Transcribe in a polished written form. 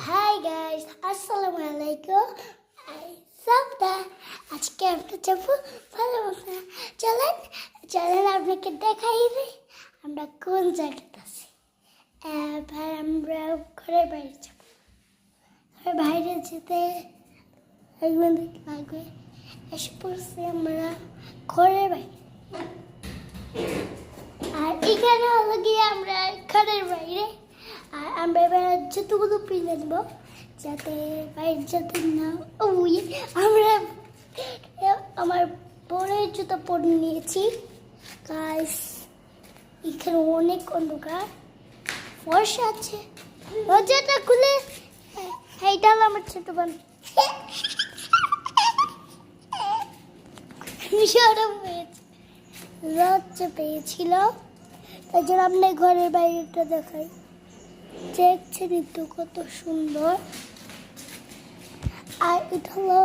Hi guys, Assalamu alaikum. আজকে আমরা যাবো ভালোবাসা। চলেন আপনাকে দেখাই দিই আমরা কোন জায়গাতে আছি। এবার আমরা ঘরের বাইরে যাবো। ঘরের বাইরে যেতে এক মিনিট লাগবে। এসে পড়ছি আমরা ঘরের বাইরে। আর এখানে হলো গিয়ে আমরা ঘরের বাইরে। আর আমরা এবার জুতোগুলো পিনে নেবো যাতে বাইরে যাতে না আমরা আমার বোনের জুতো পরে নিয়েছি। গাইস এখানে অনেক অন্ধকার, ফর্সা আছে। দরজাটা খুলে এইটা হলো আমার ছোট বোন। সরম হয়েছে, লজ্জা পেয়েছিল, তাই জন্য আপনার ঘরের বাইরেটা দেখাই। দেখছেন তো কত সুন্দর। আর এটা হলো